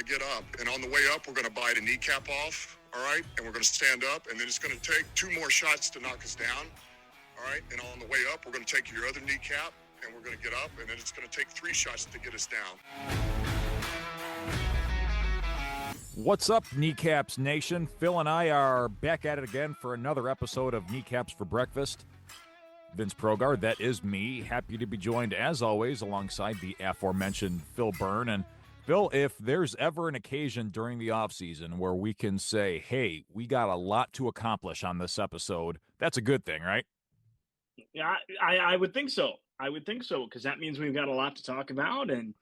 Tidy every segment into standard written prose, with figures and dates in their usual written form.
get up. And on the way up, we're going to bite a kneecap off, all right? And we're going to stand up, and then it's going to take 2 more shots to knock us down, all right? And on the way up, we're going to take your other kneecap, and we're going to get up, and then it's going to take 3 shots to get us down. What's up, Kneecaps Nation? Phil and I are back at it again for another episode of Kneecaps for Breakfast. Vince Progard, that is me. Happy to be joined, as always, alongside the aforementioned Phil Byrne. And Phil, if there's ever an occasion during the offseason where we can say, hey, we got a lot to accomplish on this episode, that's a good thing, right? Yeah, I would think so. I would think so, because that means we've got a lot to talk about. And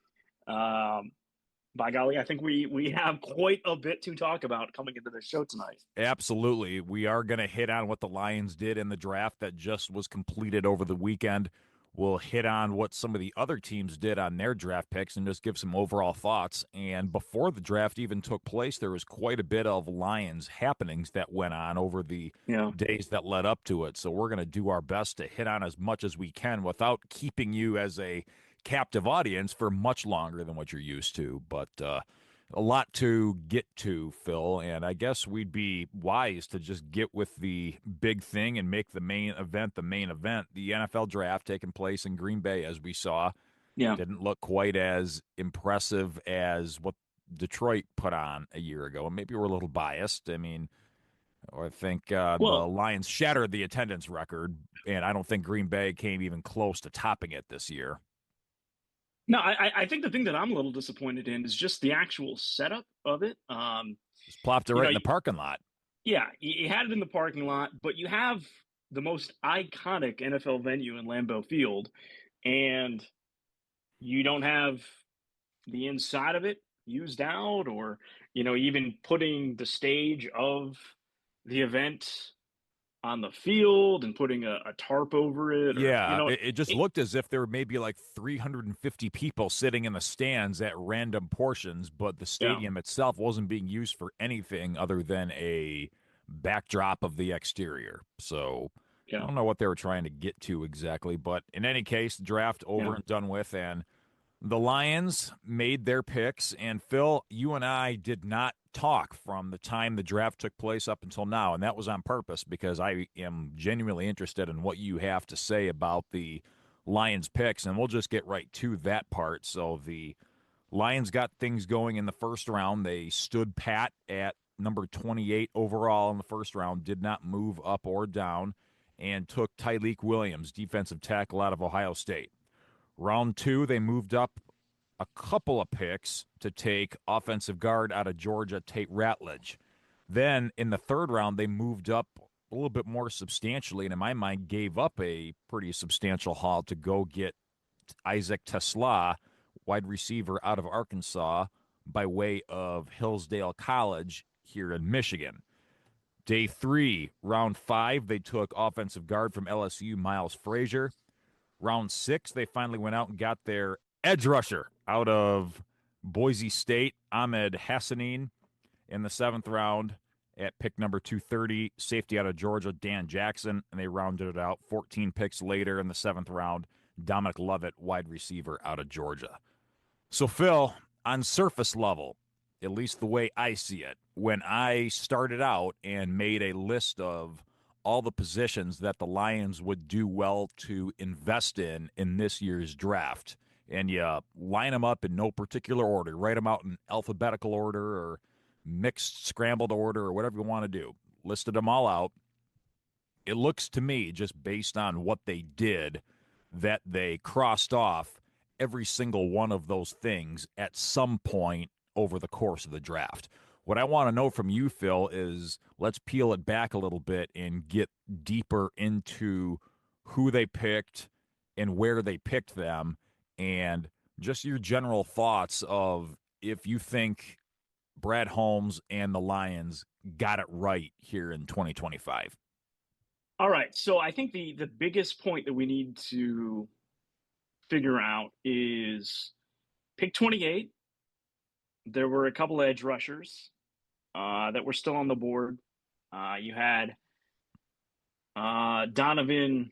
by golly, I think we have quite a bit to talk about coming into the show tonight. Absolutely. We are going to hit on what the Lions did in the draft that just was completed over the weekend. We'll hit on what some of the other teams did on their draft picks and just give some overall thoughts. And before the draft even took place, there was quite a bit of Lions happenings that went on over the days that led up to it. So we're going to do our best to hit on as much as we can without keeping you as a captive audience for much longer than what you're used to. But a lot to get to, Phil, and I guess we'd be wise to just get with the big thing and make the main event the main event. The NFL draft taking place in Green Bay, as we saw, didn't look quite as impressive as what Detroit put on a year ago, and maybe we're a little biased. I mean, I think the Lions shattered the attendance record, and I don't think Green Bay came even close to topping it this year. No, I think the thing that I'm a little disappointed in is just the actual setup of it. Just plopped it right in the parking lot. Yeah, you had it in the parking lot, but you have the most iconic NFL venue in Lambeau Field, and you don't have the inside of it used out, or even putting the stage of the event on the field and putting a tarp over it. It just looked as if there were maybe like 350 people sitting in the stands at random portions, but the stadium itself wasn't being used for anything other than a backdrop of the exterior. So I don't know what they were trying to get to exactly, but in any case, draft over and done with, and the Lions made their picks, and Phil, you and I did not talk from the time the draft took place up until now, and that was on purpose because I am genuinely interested in what you have to say about the Lions picks, and we'll just get right to that part. So the Lions got things going in the first round. They stood pat at number 28 overall in the first round, did not move up or down, and took Tyleik Williams, defensive tackle out of Ohio State. Round 2, they moved up a couple of picks to take offensive guard out of Georgia, Tate Ratledge. Then in the third round, they moved up a little bit more substantially, and in my mind, gave up a pretty substantial haul to go get Isaac TeSlaa, wide receiver out of Arkansas, by way of Hillsdale College here in Michigan. Day 3, round 5, they took offensive guard from LSU, Miles Frazier. Round 6, they finally went out and got their edge rusher out of Boise State, Ahmed Hassanin. In the 7th round at pick number 230, safety out of Georgia, Dan Jackson, and they rounded it out 14 picks later in the 7th round, Dominic Lovett, wide receiver out of Georgia. So, Phil, on surface level, at least the way I see it, when I started out and made a list of all the positions that the Lions would do well to invest in this year's draft, and you line them up in no particular order, write them out in alphabetical order or mixed scrambled order or whatever you want to do, listed them all out, it looks to me, just based on what they did, that they crossed off every single one of those things at some point over the course of the draft. What I want to know from you, Phil, is let's peel it back a little bit and get deeper into who they picked and where they picked them, and just your general thoughts of if you think Brad Holmes and the Lions got it right here in 2025. All right. So I think the biggest point that we need to figure out is pick 28. There were a couple of edge rushers that were still on the board. You had Donovan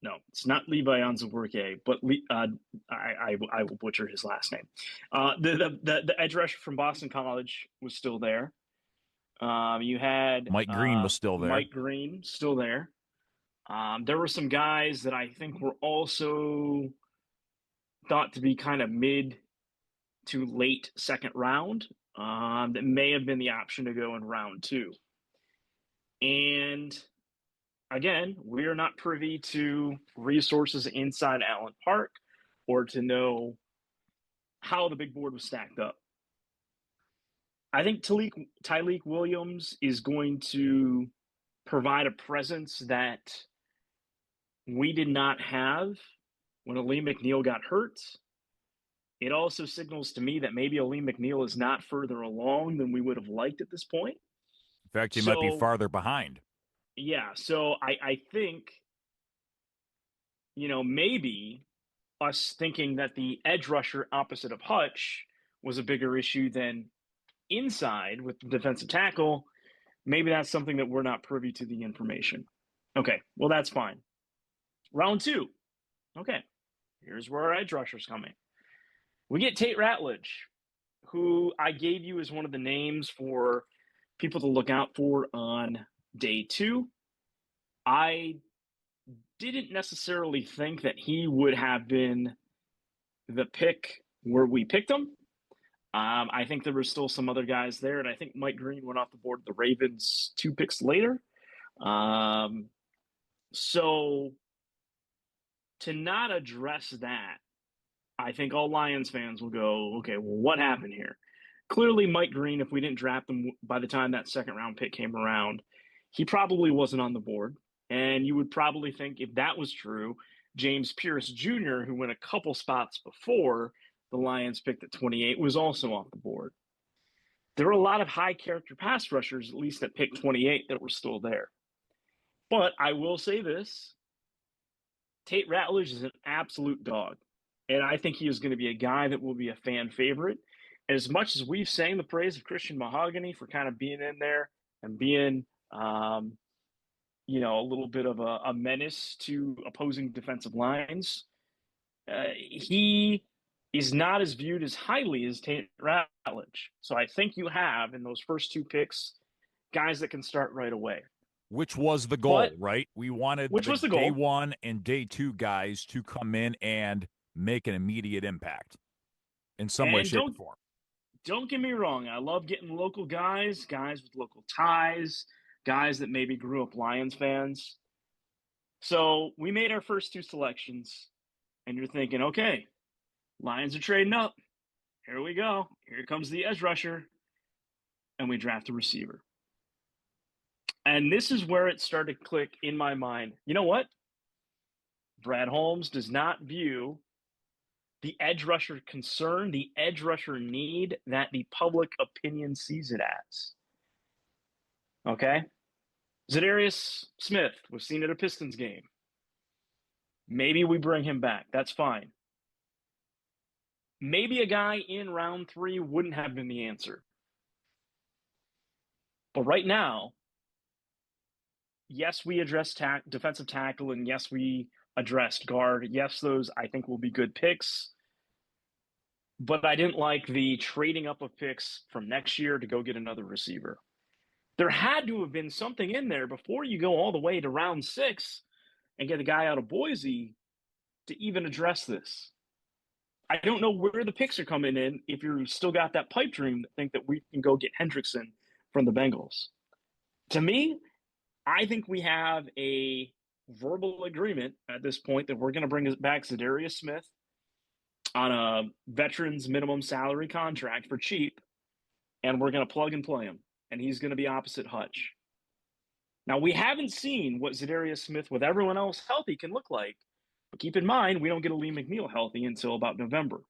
No, it's not Levi Onzubuike, but I will butcher his last name. The edge rusher from Boston College was still there. You had Mike Green was still there. Mike Green still there. There were some guys that I think were also thought to be kind of mid to late second round that may have been the option to go in round 2. And again, we are not privy to resources inside Allen Park or to know how the big board was stacked up. I think Tyleik Williams is going to provide a presence that we did not have when Aleem McNeil got hurt. It also signals to me that maybe Aleem McNeil is not further along than we would have liked at this point. In fact, he might be farther behind. Yeah, so I think, maybe us thinking that the edge rusher opposite of Hutch was a bigger issue than inside with the defensive tackle, maybe that's something that we're not privy to the information. Okay, well, that's fine. Round 2. Okay, here's where our edge rusher's coming. We get Tate Ratledge, who I gave you as one of the names for people to look out for on day 2. I didn't necessarily think that he would have been the pick where we picked him. I think there were still some other guys there, and I think Mike Green went off the board the Ravens 2 picks later. So to not address that, I think all Lions fans will go, okay, well, what happened here? Clearly, Mike Green, if we didn't draft him by the time that second round pick came around, he probably wasn't on the board. And you would probably think if that was true, James Pierce Jr., who went a couple spots before the Lions picked at 28, was also off the board. There were a lot of high character pass rushers, at least at pick 28, that were still there. But I will say this, Tate Ratledge is an absolute dog. And I think he is going to be a guy that will be a fan favorite. As much as we've sang the praise of Christian Mahogany for kind of being in there and being, a little bit of a menace to opposing defensive lines, he is not as viewed as highly as Tate Ratledge. So I think you have, in those first 2 picks, guys that can start right away. Which was the goal, right? We wanted the day goal. 1 and day 2 guys to come in and make an immediate impact in some way, shape, or form. Don't get me wrong. I love getting local guys with local ties, guys that maybe grew up Lions fans. So we made our first 2 selections, and you're thinking, okay, Lions are trading up. Here we go. Here comes the edge rusher. And we draft a receiver. And this is where it started to click in my mind. You know what? Brad Holmes does not view the edge rusher concern, the edge rusher need that the public opinion sees it as. Okay? Za'Darius Smith was seen at a Pistons game. Maybe we bring him back. That's fine. Maybe a guy in round 3 wouldn't have been the answer. But right now, yes, we addressed defensive tackle, and yes, we addressed guard. Yes, those I think will be good picks. But I didn't like the trading up of picks from next year to go get another receiver. There had to have been something in there before you go all the way to round 6 and get a guy out of Boise to even address this. I don't know where the picks are coming in if you still got that pipe dream to think that we can go get Hendrickson from the Bengals. To me, I think we have a verbal agreement at this point that we're going to bring back Za'Darius Smith on a veterans minimum salary contract for cheap, and we're going to plug and play him, and he's going to be opposite Hutch. Now, we haven't seen what Za'Darius Smith with everyone else healthy can look like, but keep in mind, we don't get Aleem McNeil healthy until about November.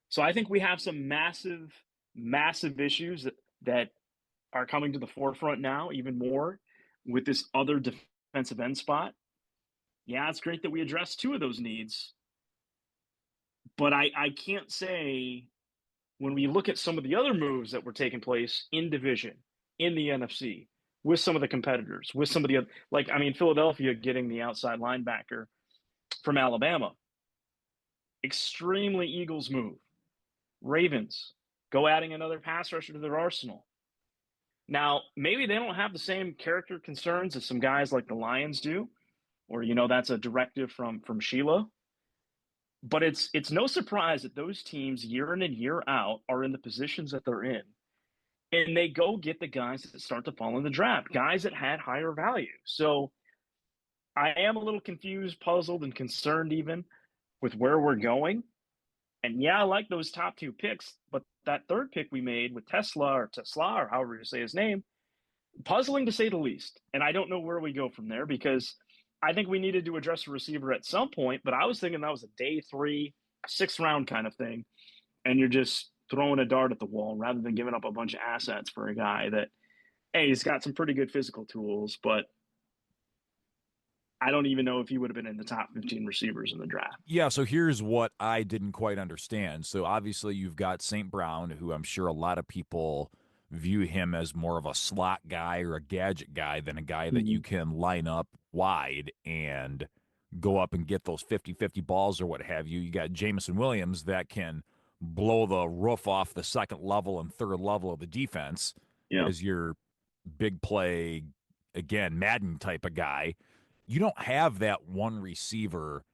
So I think we have some massive, massive issues that are coming to the forefront now, even more with this other defensive end spot. Yeah, it's great that we addressed 2 of those needs, but I can't say when we look at some of the other moves that were taking place in division, in the NFC, with some of the competitors, with some of the other, like, I mean, Philadelphia getting the outside linebacker from Alabama, extremely Eagles move. Ravens go adding another pass rusher to their arsenal. Now, maybe they don't have the same character concerns as some guys like the Lions do, or that's a directive from Sheila. But it's no surprise that those teams year in and year out are in the positions that they're in. And they go get the guys that start to fall in the draft, guys that had higher value. So I am a little confused, puzzled, and concerned even with where we're going. And yeah, I like those top two picks, but that third pick we made with Tesla or however you say his name, puzzling to say the least. And I don't know where we go from there because I think we needed to address a receiver at some point, but I was thinking that was a day 3, 6th round kind of thing. And you're just throwing a dart at the wall rather than giving up a bunch of assets for a guy that, hey, he's got some pretty good physical tools, but I don't even know if he would have been in the top 15 receivers in the draft. Yeah, so here's what I didn't quite understand. So obviously you've got St. Brown, who I'm sure a lot of people view him as more of a slot guy or a gadget guy than a guy that you can line up wide and go up and get those 50-50 balls or what have you. You got Jameson Williams that can blow the roof off the second level and third level of the defense as your big play, again, Madden type of guy. You don't have that one receiver,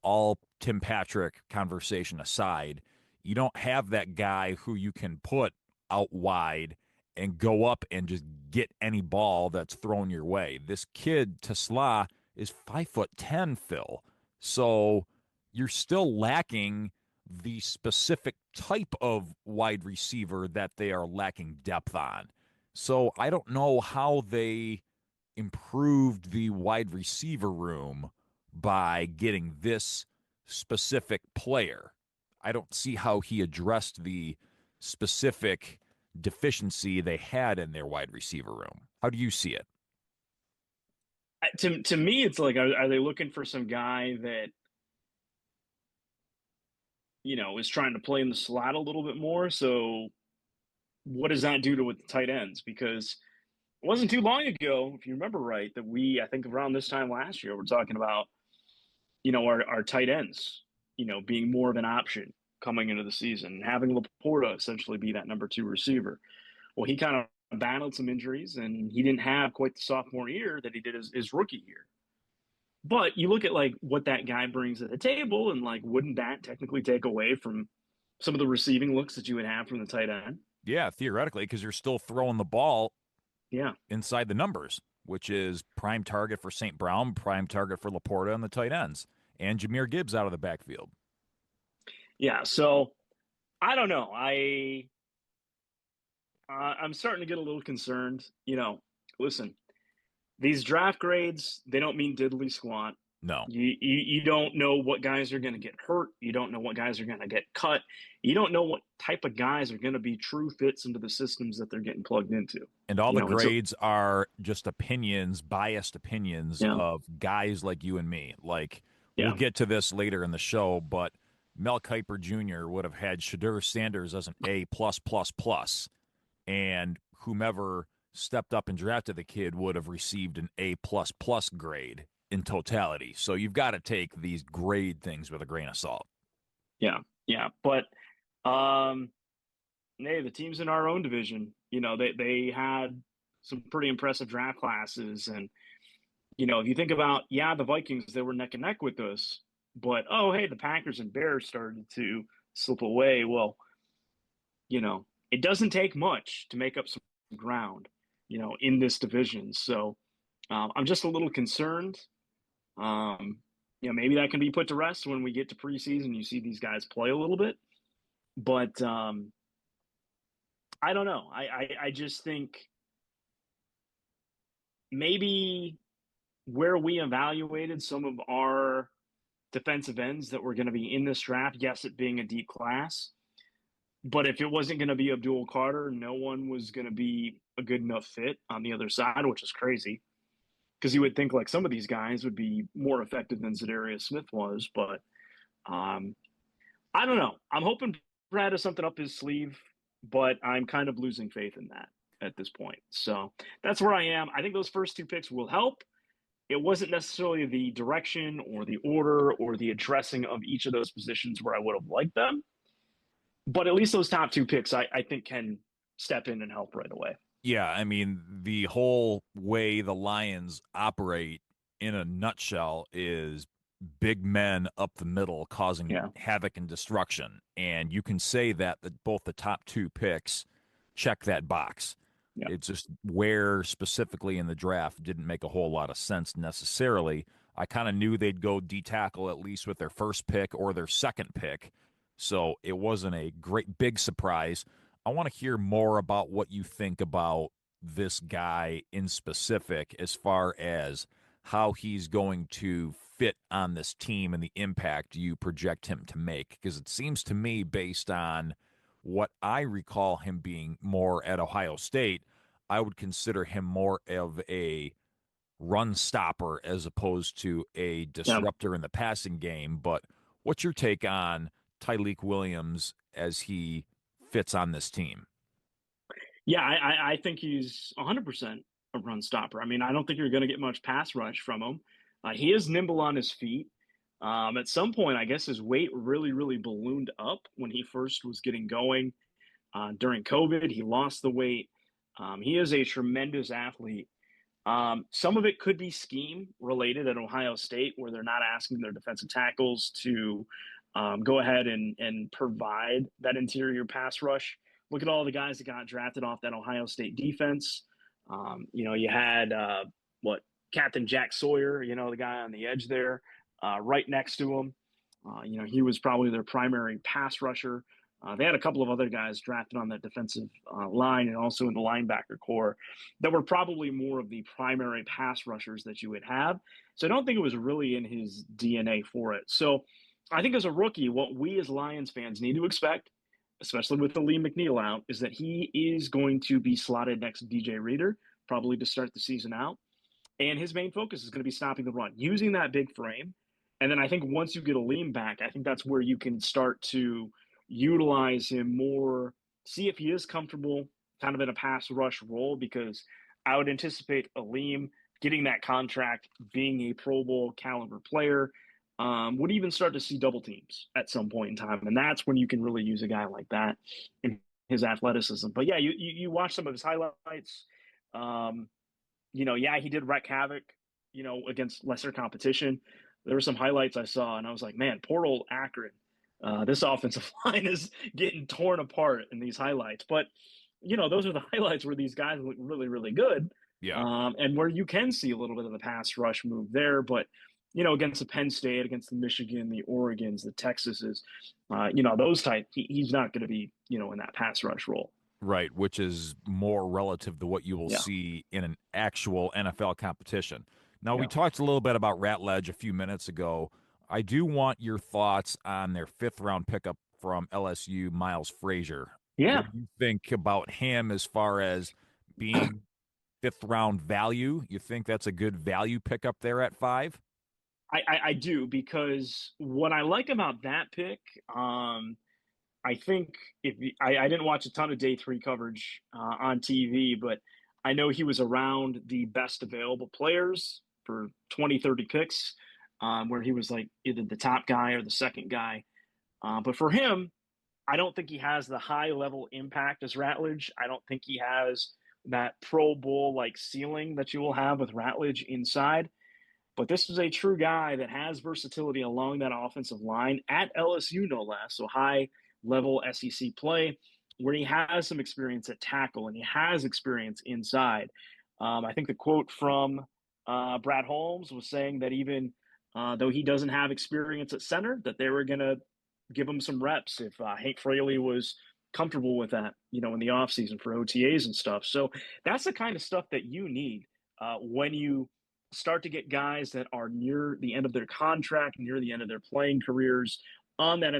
all Tim Patrick conversation aside, you don't have that guy who you can put out wide and go up and just get any ball that's thrown your way. This kid, Tesla, is 5'10", Phil. So you're still lacking the specific type of wide receiver that they are lacking depth on. So I don't know how they improved the wide receiver room by getting this specific player. I don't see how he addressed the specific deficiency they had in their wide receiver room. How do you see it? To me, it's like, are they looking for some guy that, is trying to play in the slot a little bit more? So what does that do to with the tight ends? Because it wasn't too long ago, if you remember right, that I think around this time last year, we're talking about, our tight ends, being more of an option coming into the season, having Laporta essentially be that number 2 receiver. Well, he kind of battled some injuries and he didn't have quite the sophomore year that he did his rookie year. But you look at like what that guy brings to the table and like, wouldn't that technically take away from some of the receiving looks that you would have from the tight end? Yeah, theoretically, because you're still throwing the ball inside the numbers, which is prime target for St. Brown, prime target for Laporta and the tight ends, and Jahmyr Gibbs out of the backfield. Yeah, so I don't know. I'm starting to get a little concerned. Listen, these draft grades, they don't mean diddly squat. No. You don't know what guys are going to get hurt. You don't know what guys are going to get cut. You don't know what type of guys are going to be true fits into the systems that they're getting plugged into. And all the grades are just opinions, biased opinions of guys like you and me. Like, we'll get to this later in the show, but Mel Kiper Jr. would have had Shadur Sanders as an A+++, and whomever stepped up and drafted the kid would have received an A++ grade in totality. So you've got to take these grade things with a grain of salt. Yeah. But hey, the teams in our own division, they had some pretty impressive draft classes. And, if you think about, the Vikings, they were neck and neck with us. But, hey, the Packers and Bears started to slip away. Well, it doesn't take much to make up some ground, in this division. So I'm just a little concerned. Maybe that can be put to rest when we get to preseason. You see these guys play a little bit, but I don't know. I just think maybe where we evaluated some of our defensive ends that were going to be in this draft, yes, it being a deep class, but if it wasn't going to be Abdul Carter, no one was going to be a good enough fit on the other side, which is crazy. Because you would think like some of these guys would be more effective than Zadarius Smith was, but I don't know. I'm hoping Brad has something up his sleeve, but I'm kind of losing faith in that. at this point. So that's where I am. I think those first two picks will help. It wasn't necessarily the direction or the order or the addressing of each of those positions where I would have liked them. But at least those top two picks, I think, can step in and help right away. Yeah, I mean, the whole way the Lions operate in a nutshell is big men up the middle causing Yeah. havoc and destruction. And you can say that both the top two picks check that box. Yeah. It's just where specifically in the draft didn't make a whole lot of sense necessarily. I kind of knew they'd go D tackle at least with their first pick or their second pick. So it wasn't a great big surprise. I want to hear more about what you think about this guy in specific as far as how he's going to fit on this team and the impact you project him to make. Because it seems to me, based on what I recall him being more at Ohio State, I would consider him more of a run stopper as opposed to a disruptor in the passing game. But what's your take on Tyleik Williams as he fits on this team? Yeah, I think he's 100% a run stopper. I mean, I don't think you're going to get much pass rush from him. He is nimble on his feet. At some point, I guess his weight really, really ballooned up when he first was getting going. During COVID, he lost the weight. He is a tremendous athlete. Some of it could be scheme related at Ohio State, where they're not asking their defensive tackles to go ahead and provide that interior pass rush. Look at all the guys that got drafted off that Ohio State defense. You had Captain Jack Sawyer, the guy on the edge there, right next to him. He was probably their primary pass rusher. They had a couple of other guys drafted on that defensive line and also in the linebacker core that were probably more of the primary pass rushers that you would have. So I don't think it was really in his DNA for it. So I think as a rookie, what we as Lions fans need to expect, especially with the Lee McNeil out, is that he is going to be slotted next to DJ Reader, probably to start the season out. And his main focus is going to be stopping the run, using that big frame. And then I think once you get Aleem back, I think that's where you can start to utilize him more, see if he is comfortable kind of in a pass rush role, because I would anticipate Aleem getting that contract, being a Pro Bowl caliber player, would even start to see double teams at some point in time. And that's when you can really use a guy like that in his athleticism. But yeah, you watch some of his highlights. He did wreak havoc, against lesser competition. There were some highlights I saw, and I was like, man, poor old Akron. This offensive line is getting torn apart in these highlights. But, those are the highlights where these guys look really, really good. Yeah. And where you can see a little bit of the pass rush move there. But, against the Penn State, against the Michigan, the Oregons, the Texases, those type, he's not going to be, in that pass rush role. Right, which is more relative to what you will see in an actual NFL competition. Now, we talked a little bit about Ratledge a few minutes ago. I do want your thoughts on their fifth-round pickup from LSU, Miles Frazier. Yeah. What do you think about him as far as being fifth-round value? You think that's a good value pickup there at 5? I do, because what I like about that pick, I think I didn't watch a ton of day 3 coverage on TV, but I know he was around the best available players for 20, 30 picks, where he was like either the top guy or the second guy. But for him, I don't think he has the high level impact as Ratledge. I don't think he has that Pro Bowl like ceiling that you will have with Ratledge inside. But this is a true guy that has versatility along that offensive line at LSU, no less. So high level SEC play, where he has some experience at tackle and he has experience inside. I think the quote from Brad Holmes was saying that even though he doesn't have experience at center, that they were going to give him some reps if Hank Fraley was comfortable with that, in the offseason for OTAs and stuff. So that's the kind of stuff that you need when you start to get guys that are near the end of their contract, near the end of their playing careers on that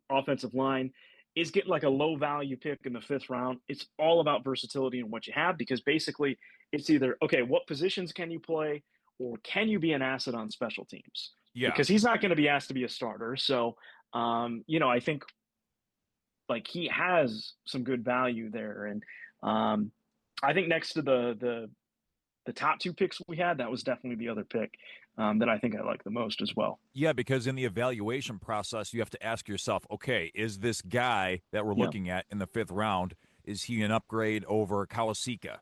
offensive line, is getting like a low value pick in the 5th round. It's all about versatility and what you have, because basically it's either, okay, what positions can you play, or can you be an asset on special teams? Yeah. Because he's not going to be asked to be a starter. So, I think like he has some good value there. And, I think next to the top two picks we had, that was definitely the other pick that I think I like the most as well. Yeah, because in the evaluation process, you have to ask yourself, okay, is this guy that we're Yeah. looking at in the 5th round, is he an upgrade over Kawasika?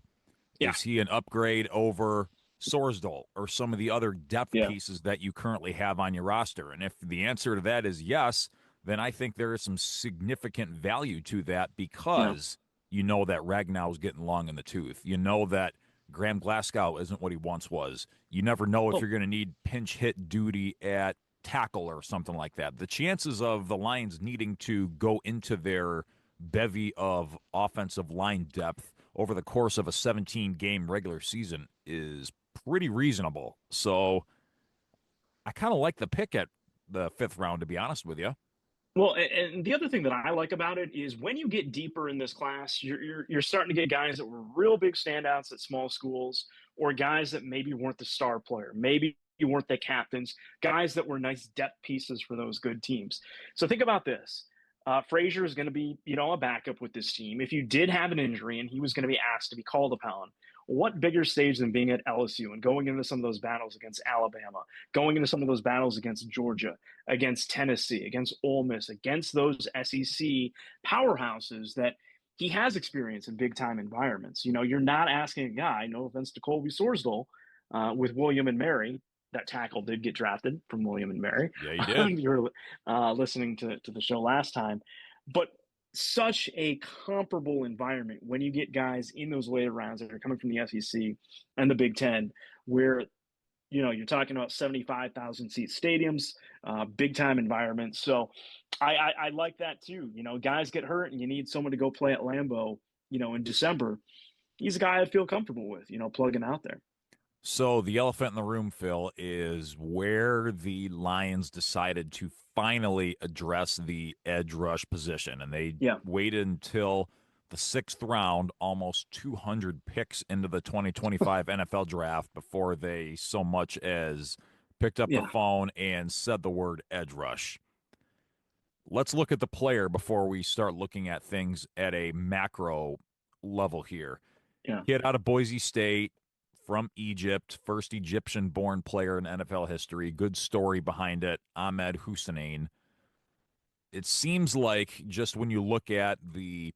Yeah. Is he an upgrade over Sorsdal or some of the other depth Yeah. pieces that you currently have on your roster? And if the answer to that is yes, then I think there is some significant value to that because you know that Ragnow's getting long in the tooth. You know that Graham Glasgow isn't what he once was. You never know if Oh. you're going to need pinch hit duty at tackle or something like that. The chances of the Lions needing to go into their bevy of offensive line depth over the course of a 17-game regular season is pretty reasonable. So I kind of like the pick at the 5th round, to be honest with you. Well, and the other thing that I like about it is when you get deeper in this class, you're starting to get guys that were real big standouts at small schools, or guys that maybe weren't the star player, maybe you weren't the captains, guys that were nice depth pieces for those good teams. So think about this. Frazier is going to be, a backup with this team. If you did have an injury and he was going to be asked to be called upon, what bigger stage than being at LSU and going into some of those battles against Alabama, going into some of those battles against Georgia, against Tennessee, against Ole Miss, against those SEC powerhouses that he has experience in big time environments. You're not asking a guy, no offense to Colby Sorsdal, with William and Mary. That tackle did get drafted from William and Mary. Yeah, he did. You were listening to the show last time, but such a comparable environment when you get guys in those later rounds that are coming from the SEC and the Big Ten, where you're talking about 75,000 seat stadiums, big time environments. So I like that too. Guys get hurt and you need someone to go play at Lambeau, in December. He's a guy I feel comfortable with, plugging out there. So the elephant in the room, Phil, is where the Lions decided to finally address the edge rush position. And they waited until the 6th round, almost 200 picks into the 2025 NFL draft before they so much as picked up the phone and said the word edge rush. Let's look at the player before we start looking at things at a macro level here. Yeah. Kid out of Boise State, from Egypt, first Egyptian-born player in NFL history. Good story behind it, Ahmed Hussein. It seems like just when you look at the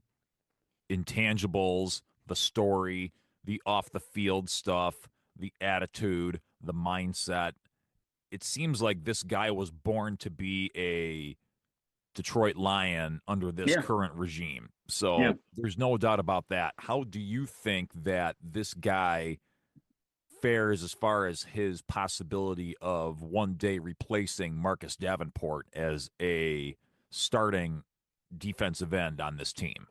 intangibles, the story, the off-the-field stuff, the attitude, the mindset, it seems like this guy was born to be a Detroit Lion under this current regime. So there's no doubt about that. How do you think that this guy fares as far as his possibility of one day replacing Marcus Davenport as a starting defensive end on this team?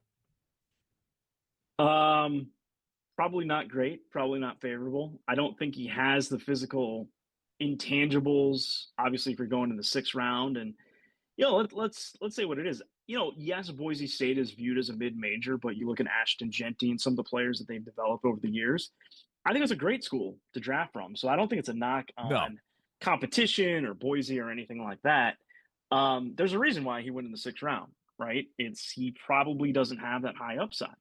Probably not great, probably not favorable. I don't think he has the physical intangibles, obviously, if you're going in the 6th round. And let's say what it is. Yes, Boise State is viewed as a mid-major, but you look at Ashton Jeanty and some of the players that they've developed over the years, I think it's a great school to draft from. So I don't think it's a knock on competition or Boise or anything like that. There's a reason why he went in the 6th round, right? He probably doesn't have that high upside.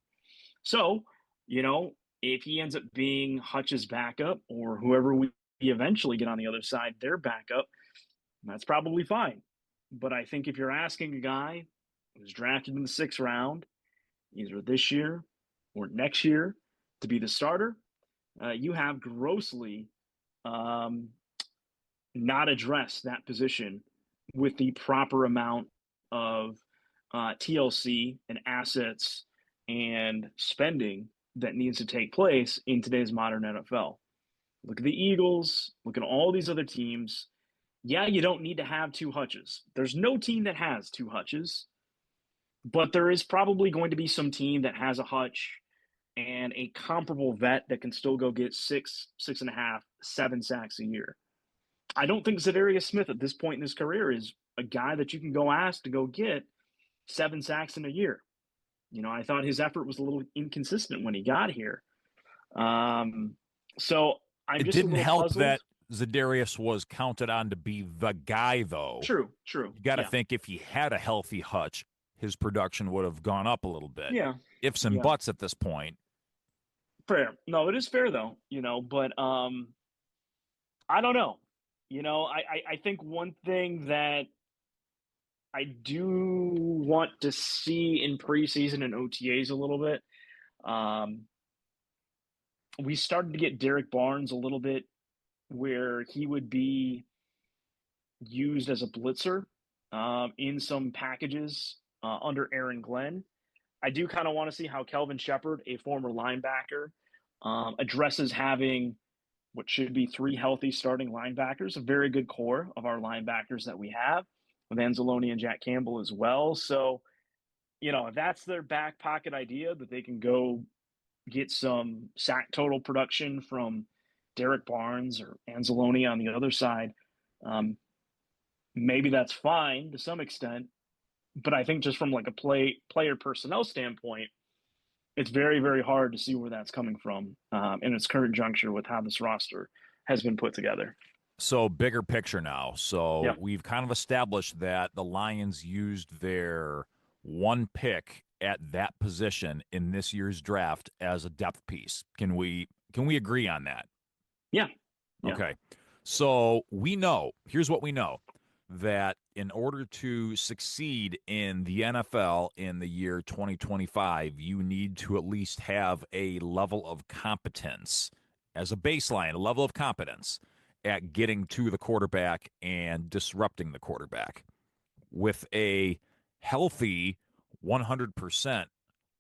So, if he ends up being Hutch's backup or whoever we eventually get on the other side, their backup, that's probably fine. But I think if you're asking a guy who's drafted in the 6th round, either this year or next year, to be the starter, you have grossly not addressed that position with the proper amount of TLC and assets and spending that needs to take place in today's modern NFL. Look at the Eagles. Look at all these other teams. Yeah, you don't need to have 2 Hutches. There's no team that has 2 Hutches, but there is probably going to be some team that has a Hutch and a comparable vet that can still go get 6, 6.5, 7 sacks a year. I don't think Zadarius Smith at this point in his career is a guy that you can go ask to go get 7 sacks in a year. I thought his effort was a little inconsistent when he got here. So it didn't help puzzled. That Zadarius was counted on to be the guy, though. True. You got to think if he had a healthy Hutch, his production would have gone up a little bit. Yeah. Ifs and buts at this point. Fair. No, it is fair though, but I don't know. I think one thing that I do want to see in preseason and OTAs a little bit. Um, we started to get Derek Barnes a little bit where he would be used as a blitzer in some packages under Aaron Glenn. I do kind of want to see how Kelvin Shepard, a former linebacker, addresses having what should be three healthy starting linebackers, a very good core of our linebackers that we have, with Anzalone and Jack Campbell as well. So, if that's their back pocket idea that they can go get some sack total production from Derek Barnes or Anzalone on the other side, um, maybe that's fine to some extent. But I think just from like a player personnel standpoint, it's very, very hard to see where that's coming from in its current juncture with how this roster has been put together. So bigger picture now. So Yeah. we've kind of established that the Lions used their one pick at that position in this year's draft as a depth piece. Can we agree on that? Yeah. Okay. So we know, here's what we know, that in order to succeed in the NFL in the year 2025, you need to at least have a level of competence as a baseline, a level of competence at getting to the quarterback and disrupting the quarterback. With a healthy 100%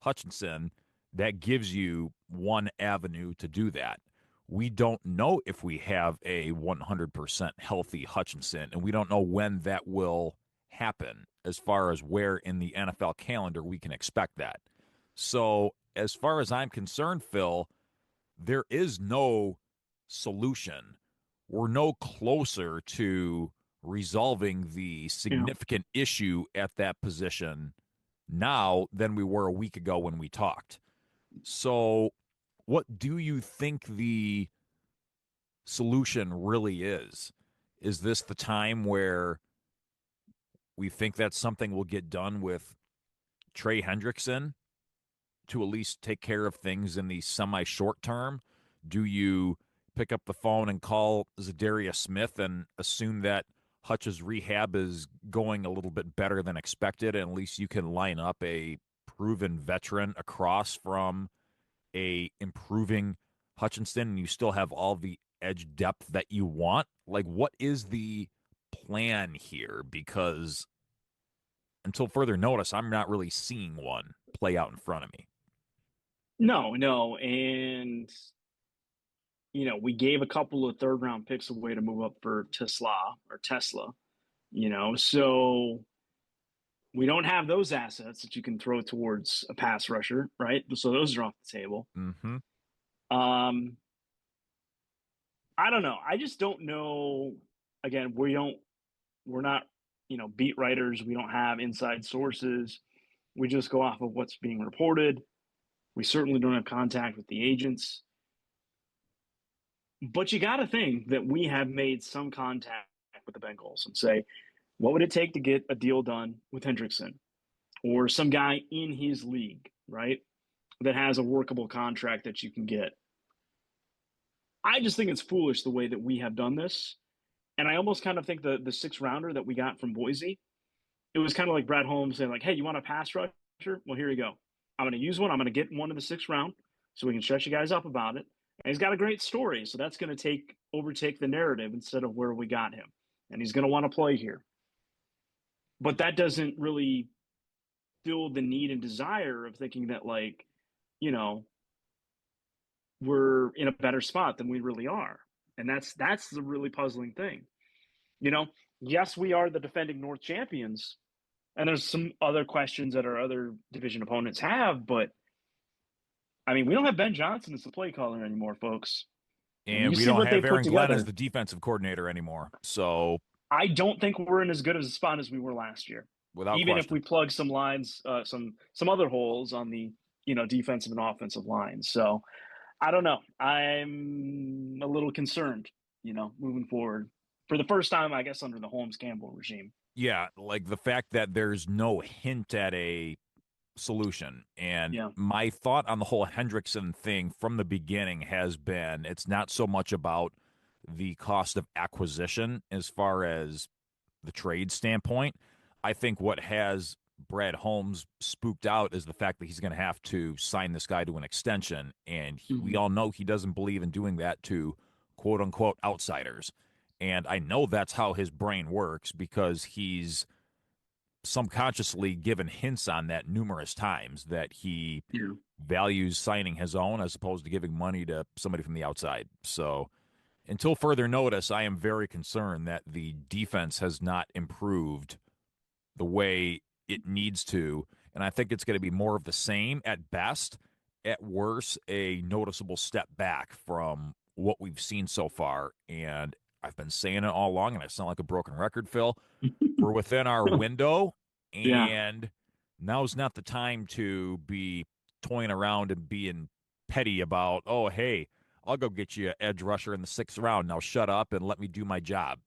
Hutchinson, that gives you one avenue to do that. We don't know if we have a 100% healthy Hutchinson, and we don't know when that will happen as far as where in the NFL calendar we can expect that. So, as far as I'm concerned, Phil, there is no solution. We're no closer to resolving the significant issue at that position now than we were a week ago when we talked. So, what do you think the solution really is? Is this the time where we think that something will get done with Trey Hendrickson to at least take care of things in the semi short term? Do you pick up the phone and call Zadarius Smith and assume that Hutch's rehab is going a little bit better than expected, and at least you can line up a proven veteran across from a improving Hutchinson, and you still have all the edge depth that you want? Like, what is the plan here? Because until further notice, I'm not really seeing one play out in front of me. No. And, we gave a couple of third round picks away to move up for Tesla, so we don't have those assets that you can throw towards a pass rusher, right? So those are off the table. Mm-hmm. I don't know. I just don't know. Again, we're not, beat writers. We don't have inside sources. We just go off of what's being reported. We certainly don't have contact with the agents. But you got to think that we have made some contact with the Bengals and say, what would it take to get a deal done with Hendrickson or some guy in his league, right, that has a workable contract that you can get? I just think it's foolish the way that we have done this. And I almost kind of think the sixth rounder that we got from Boise, it was kind of like Brad Holmes saying, like, hey, you want a pass rusher? Well, here you go. I'm going to use one. I'm going to get one in the sixth round so we can shut you guys up about it. And he's got a great story. So that's going to overtake the narrative instead of where we got him. And he's going to want to play here. But that doesn't really fill the need and desire of thinking that, like, we're in a better spot than we really are. And that's the really puzzling thing. Yes, we are the defending North champions. And there's some other questions that our other division opponents have, but I mean, we don't have Ben Johnson as the play caller anymore, folks. And we don't have Aaron Glenn as the defensive coordinator anymore. So I don't think we're in as good of a spot as we were last year. Without even question. If we plug some lines, some other holes on the defensive and offensive lines. So I don't know. I'm a little concerned, moving forward for the first time, I guess, under the Holmes Campbell regime. Yeah, like the fact that there's no hint at a solution. And Yeah. my thought on the whole Hendrickson thing from the beginning has been it's not so much about the cost of acquisition as far as the trade standpoint. I think what has Brad Holmes spooked out is the fact that he's going to have to sign this guy to an extension. And we all know he doesn't believe in doing that to quote unquote outsiders. And I know that's how his brain works because he's subconsciously given hints on that numerous times that he Yeah. values signing his own as opposed to giving money to somebody from the outside. So until further notice, I am very concerned that the defense has not improved the way it needs to. And I think it's going to be more of the same at best. At worst, a noticeable step back from what we've seen so far. And I've been saying it all along, and I sound like a broken record, Phil. We're within our window, Yeah. and now's not the time to be toying around and being petty about, oh, hey, I'll go get you an edge rusher in the 6th round. Now shut up and let me do my job.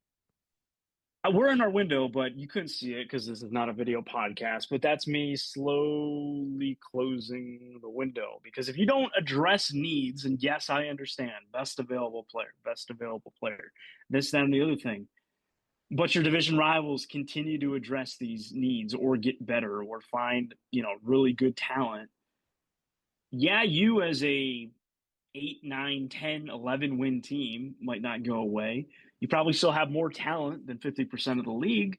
We're in our window, but you couldn't see it because this is not a video podcast. But that's me slowly closing the window because if you don't address needs, and yes, I understand best available player, this, that, and the other thing, but your division rivals continue to address these needs or get better or find, really good talent. Yeah, you as a 8, 9, 10, 11 win team might not go away. You probably still have more talent than 50% of the league,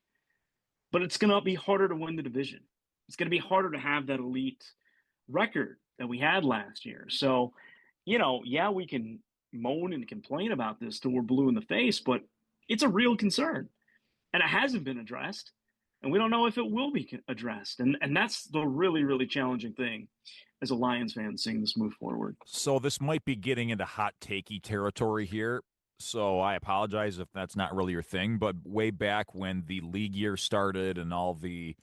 but it's going to be harder to win the division. It's going to be harder to have that elite record that we had last year. So, yeah, we can moan and complain about this till we're blue in the face, but it's a real concern. And it hasn't been addressed. And we don't know if it will be addressed. And that's the really, really challenging thing as a Lions fan seeing this move forward. So this might be getting into hot takey territory here. So I apologize if that's not really your thing. But way back when the league year started and all the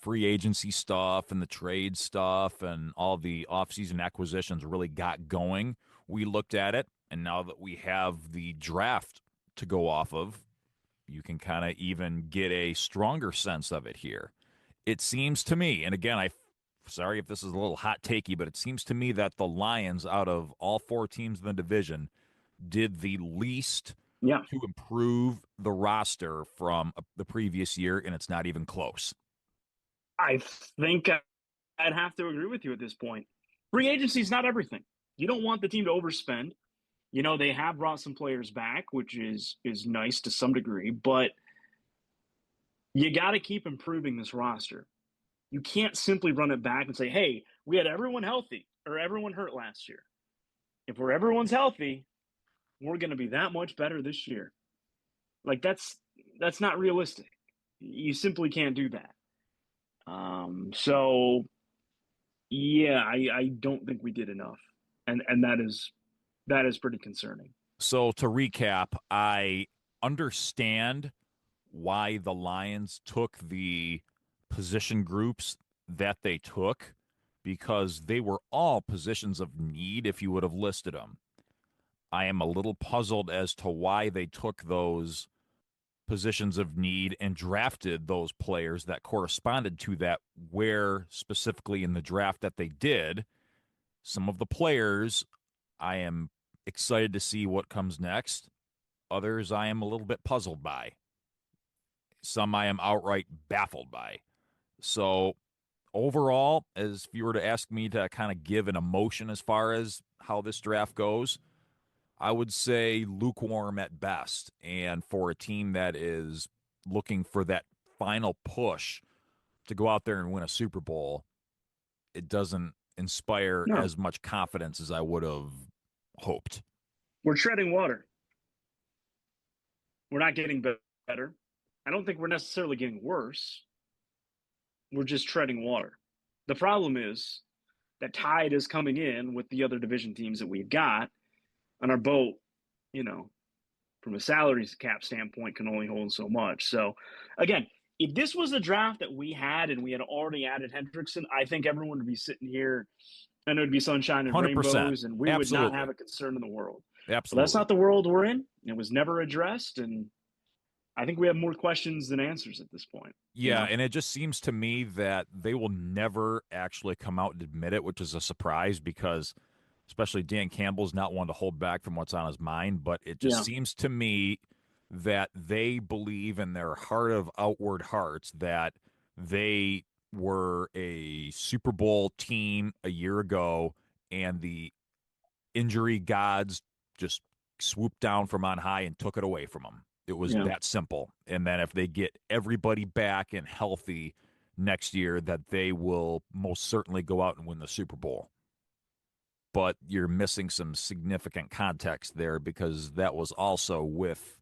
free agency stuff and the trade stuff and all the offseason acquisitions really got going, we looked at it. And now that we have the draft to go off of, you can kind of even get a stronger sense of it here. It seems to me, and again, sorry if this is a little hot takey, but it seems to me that the Lions, out of all 4 teams in the division, did the least to improve the roster from the previous year, and it's not even close. I think I'd have to agree with you at this point. Free agency is not everything. You don't want the team to overspend. They have brought some players back, which is nice to some degree, but you got to keep improving this roster. You can't simply run it back and say, hey, we had everyone healthy or everyone hurt last year. If everyone's healthy, we're going to be that much better this year. Like that's not realistic. You simply can't do that. So yeah, I don't think we did enough. And that is pretty concerning. So to recap, I understand why the Lions took the position groups that they took because they were all positions of need if you would have listed them. I am a little puzzled as to why they took those positions of need and drafted those players that corresponded to that, where specifically in the draft that they did. Some of the players I am excited to see what comes next. Others I am a little bit puzzled by. Some I am outright baffled by. So overall, as if you were to ask me to kind of give an emotion as far as how this draft goes, I would say lukewarm at best. And for a team that is looking for that final push to go out there and win a Super Bowl, it doesn't inspire as much confidence as I would have hoped. We're treading water. We're not getting better. I don't think we're necessarily getting worse. We're just treading water. The problem is that tide is coming in with the other division teams that we've got, and our boat, from a salary cap standpoint, can only hold so much. So, again, if this was a draft that we had and we had already added Hendrickson, I think everyone would be sitting here and it would be sunshine and 100%. rainbows, and we Absolutely. would not have a concern in the world. Absolutely. But that's not the world we're in. It was never addressed, and I think we have more questions than answers at this point. Yeah, and it just seems to me that they will never actually come out and admit it, which is a surprise because especially Dan Campbell's not one to hold back from what's on his mind, but it just Yeah. seems to me that they believe in their heart of outward hearts that they were a Super Bowl team a year ago and the injury gods just swooped down from on high and took it away from them. It was Yeah. that simple. And then if they get everybody back and healthy next year, that they will most certainly go out and win the Super Bowl. But you're missing some significant context there because that was also with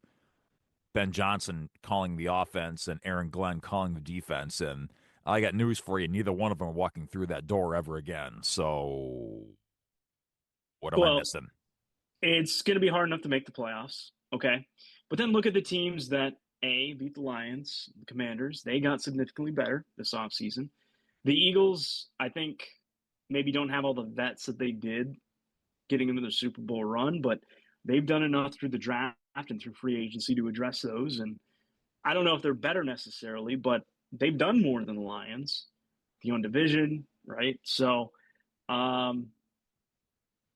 Ben Johnson calling the offense and Aaron Glenn calling the defense. And I got news for you. Neither one of them are walking through that door ever again. So what am I Well, missing? it's going to be hard enough to make the playoffs. Okay. But then look at the teams that beat the Lions, the Commanders. They got significantly better this offseason. The Eagles, I think, maybe don't have all the vets that they did getting into the Super Bowl run, but they've done enough through the draft and through free agency to address those. And I don't know if they're better necessarily, but they've done more than the Lions, the own division, right? So I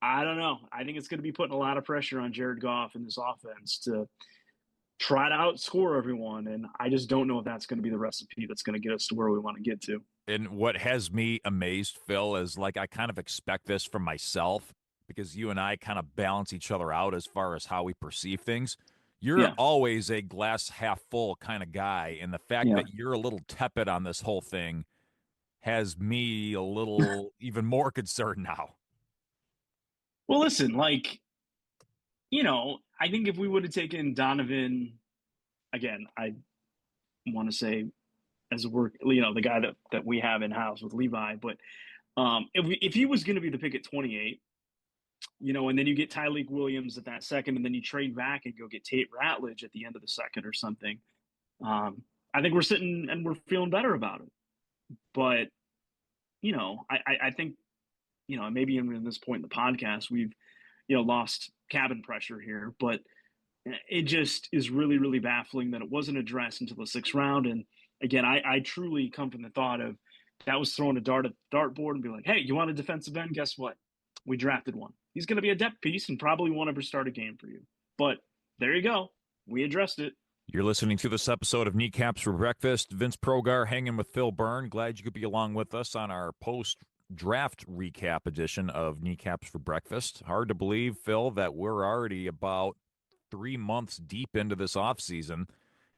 don't know. I think it's going to be putting a lot of pressure on Jared Goff and this offense to try to outscore everyone. And I just don't know if that's going to be the recipe that's going to get us to where we want to get to. And what has me amazed, Phil, is like I kind of expect this from myself because you and I kind of balance each other out as far as how we perceive things. You're Yeah. always a glass half full kind of guy. And the fact Yeah. that you're a little tepid on this whole thing has me a little even more concerned now. Well, listen, like, I think if we would have taken Donovan, again, I want to say as a work, the guy that we have in house with Levi, but if he was going to be the pick at 28, and then you get Tyleek Williams at that second, and then you trade back and go get Tate Ratledge at the end of the second or something, I think we're sitting and we're feeling better about it. But I think maybe in this point in the podcast we've lost cabin pressure here, but it just is really, really baffling that it wasn't addressed until the sixth round. And again, I truly come from the thought of that was throwing a dart at the dartboard and be like, hey, you want a defensive end? Guess what? We drafted one. He's going to be a depth piece and probably won't ever start a game for you. But there you go. We addressed it. You're listening to this episode of Kneecaps for Breakfast. Vince Progar hanging with Phil Byrne. Glad you could be along with us on our post-draft recap edition of Kneecaps for Breakfast. Hard to believe, Phil, that we're already about 3 months deep into this offseason,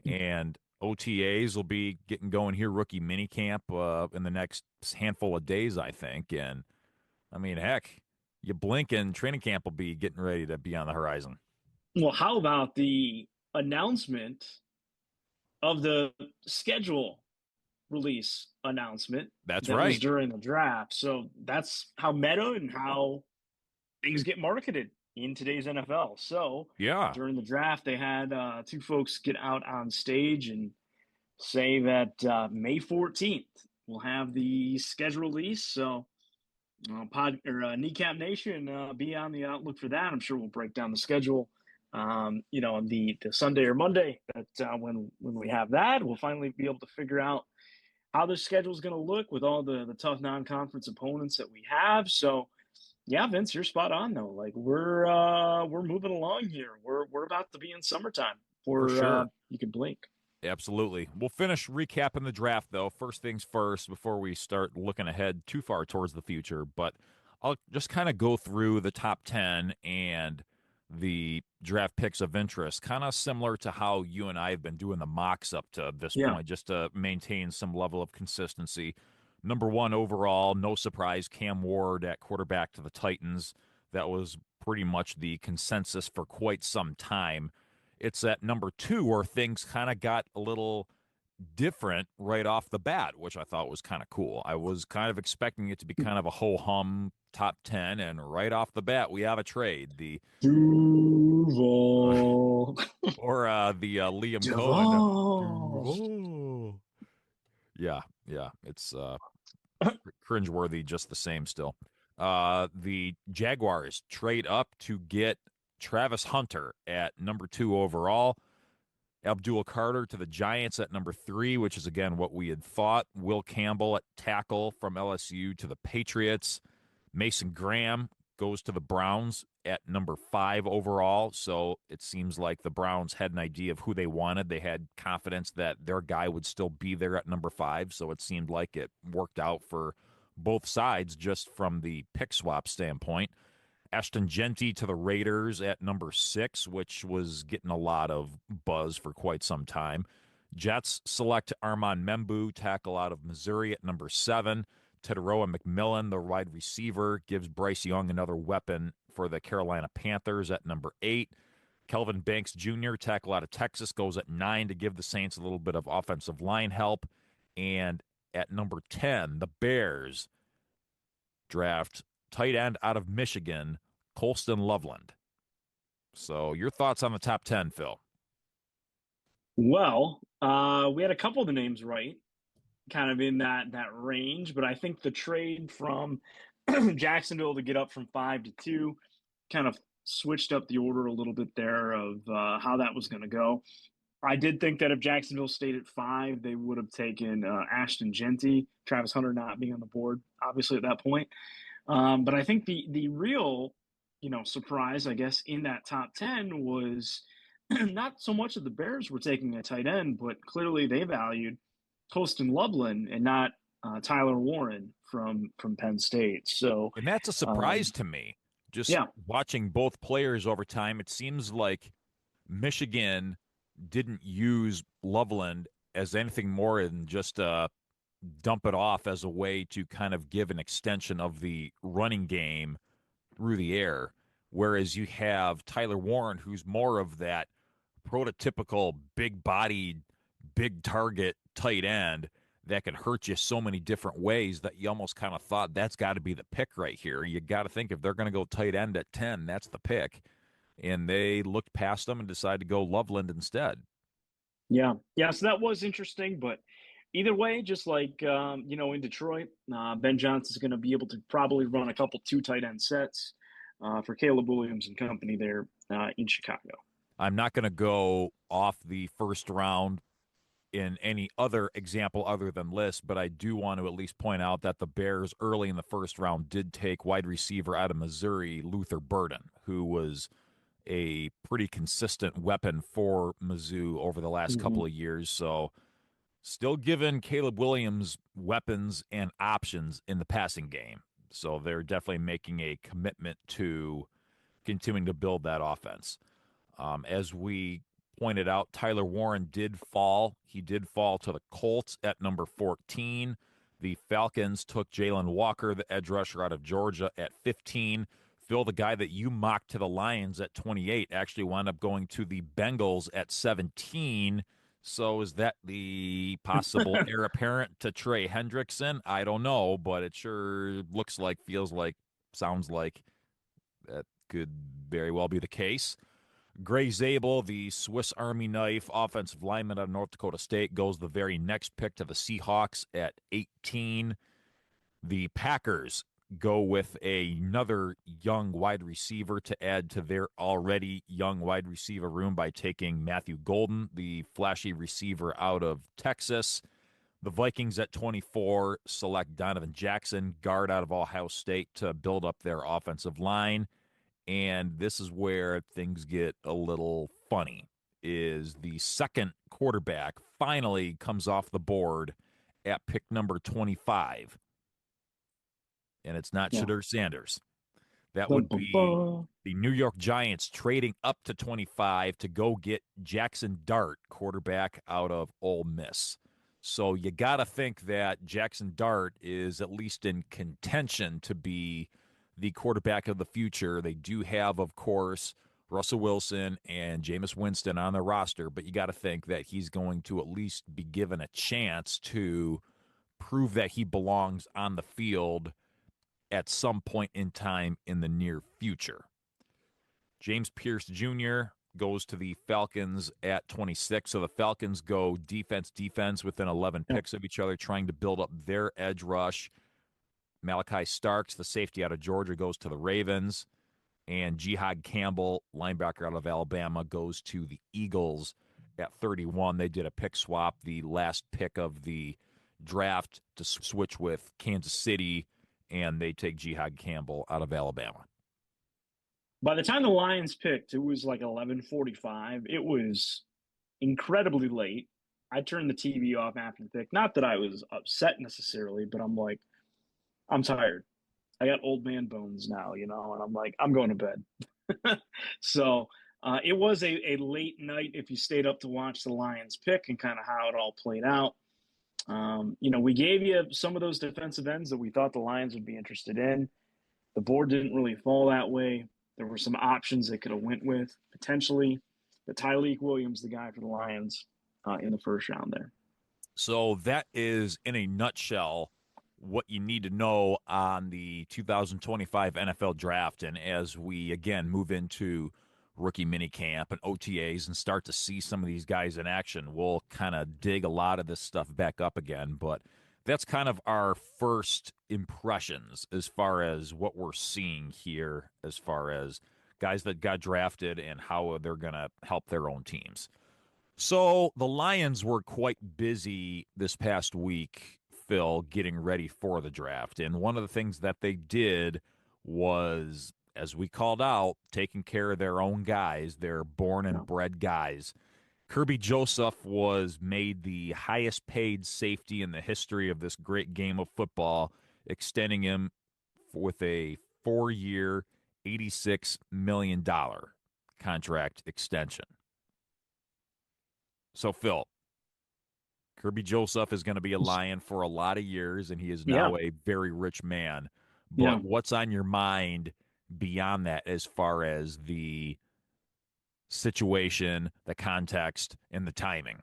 and OTAs will be getting going here, rookie minicamp in the next handful of days, I think. And, I mean, heck, you blink and training camp will be getting ready to be on the horizon. Well, how about the announcement of the schedule release announcement? That's that right. was during the draft. So that's how meta and how things get marketed in today's NFL. So Yeah. during the draft, they had two folks get out on stage and say that May 14th we'll have the schedule release. So Kneecap Nation, be on the outlook for that. I'm sure we'll break down the schedule on the Sunday or Monday that when we have that, we'll finally be able to figure out how the schedule is going to look with all the tough non-conference opponents that we have. So yeah, Vince, you're spot on though. Like we're moving along here. We're about to be in summertime For sure. You can blink. Absolutely. We'll finish recapping the draft, though. First things first, before we start looking ahead too far towards the future. But I'll just kind of go through the top 10 and the draft picks of interest, kind of similar to how you and I have been doing the mocks up to this point, just to maintain some level of consistency. Number 1 overall, no surprise, Cam Ward at quarterback to the Titans. That was pretty much the consensus for quite some time. It's at number 2 where things kind of got a little different right off the bat, which I thought was kind of cool. I was kind of expecting it to be kind of a ho-hum top 10, and right off the bat, we have a trade. The Duval. or the Liam Duval. Cohen. Yeah, it's cringeworthy just the same still. The Jaguars trade up to get Travis Hunter at number 2 overall. Abdul Carter to the Giants at number 3, which is, again, what we had thought. Will Campbell at tackle from LSU to the Patriots. Mason Graham goes to the Browns at number 5 overall. So it seems like the Browns had an idea of who they wanted. They had confidence that their guy would still be there at number 5. So it seemed like it worked out for both sides just from the pick swap standpoint. Ashton Genty to the Raiders at number 6, which was getting a lot of buzz for quite some time. Jets select Armand Membu, tackle out of Missouri, at number 7. Teteroa McMillan, the wide receiver, gives Bryce Young another weapon for the Carolina Panthers at number 8. Kelvin Banks Jr., tackle out of Texas, goes at 9 to give the Saints a little bit of offensive line help. And at number 10, the Bears draft tight end out of Michigan, Colston Loveland. So your thoughts on the top 10, Phil? Well, we had a couple of the names right, kind of in that range, but I think the trade from Jacksonville to get up from 5 to 2 kind of switched up the order a little bit there of how that was going to go. I did think that if Jacksonville stayed at 5, they would have taken Ashton Genty, Travis Hunter not being on the board, obviously, at that point. But I think the real, surprise, I guess, in that top 10 was not so much that the Bears were taking a tight end, but clearly they valued Colston Loveland and not Tyler Warren from Penn State. So, and that's a surprise to me. Just watching both players over time, it seems like Michigan didn't use Loveland as anything more than just dump it off as a way to kind of give an extension of the running game through the air. Whereas you have Tyler Warren, who's more of that prototypical big-bodied, big-target tight end that can hurt you so many different ways that you almost kind of thought that's got to be the pick right here. You got to think if they're going to go tight end at 10, that's the pick. And they looked past them and decided to go Loveland instead. Yeah. So that was interesting, but either way, just like in Detroit, Ben Johnson's going to be able to probably run a couple 2 tight end sets for Caleb Williams and company there in Chicago. I'm not going to go off the first round in any other example other than List, but I do want to at least point out that the Bears early in the first round did take wide receiver out of Missouri, Luther Burden, who was a pretty consistent weapon for Mizzou over the last couple of years. So still giving Caleb Williams weapons and options in the passing game. So they're definitely making a commitment to continuing to build that offense. As we pointed out, Tyler Warren did fall. He did fall to the Colts at number 14. The Falcons took Jalen Walker, the edge rusher out of Georgia, at 15. Phil, the guy that you mocked to the Lions at 28, actually wound up going to the Bengals at 17. So is that the possible heir apparent to Trey Hendrickson? I don't know, but it sure looks like, feels like, sounds like that could very well be the case. Gray Zabel, the Swiss Army knife offensive lineman out of North Dakota State, goes the very next pick to the Seahawks at 18. The Packers go with another young wide receiver to add to their already young wide receiver room by taking Matthew Golden, the flashy receiver out of Texas. The Vikings at 24 select Donovan Jackson, guard out of Ohio State, to build up their offensive line. And this is where things get a little funny, is the second quarterback finally comes off the board at pick number 25. And it's not Shedeur Sanders. That would be the New York Giants trading up to 25 to go get Jackson Dart, quarterback out of Ole Miss. So you got to think that Jackson Dart is at least in contention to be the quarterback of the future. They do have, of course, Russell Wilson and Jameis Winston on their roster, but you got to think that he's going to at least be given a chance to prove that he belongs on the field at some point in time in the near future. James Pierce Jr. goes to the Falcons at 26. So the Falcons go defense within 11 picks of each other, trying to build up their edge rush. Malachi Starks, the safety out of Georgia, goes to the Ravens. And Jihad Campbell, linebacker out of Alabama, goes to the Eagles at 31. They did a pick swap, the last pick of the draft, to switch with Kansas City, and they take Jihad Campbell out of Alabama. By the time the Lions picked, it was like 11:45. It was incredibly late. I turned the TV off after the pick. Not that I was upset necessarily, but I'm like, I'm tired. I got old man bones now, and I'm like, I'm going to bed. So it was a late night if you stayed up to watch the Lions pick and kind of how it all played out. We gave you some of those defensive ends that we thought the Lions would be interested in. The board didn't really fall that way. There were some options they could have went with potentially, but Tyleik Williams, the guy for the Lions, in the first round there. So that is, in a nutshell, what you need to know on the 2025 NFL Draft. And as we, again, move into rookie minicamp and OTAs and start to see some of these guys in action, we'll kind of dig a lot of this stuff back up again. But that's kind of our first impressions as far as what we're seeing here, as far as guys that got drafted and how they're going to help their own teams. So the Lions were quite busy this past week, Phil, getting ready for the draft. And one of the things that they did was, as we called out, taking care of their own guys, their born and bred guys. Kirby Joseph was made the highest paid safety in the history of this great game of football, extending him with a 4-year, $86 million contract extension. So, Phil, Kirby Joseph is going to be a Lion for a lot of years, and he is now a very rich man. But what's on your mind beyond that as far as the situation, the context, and the timing?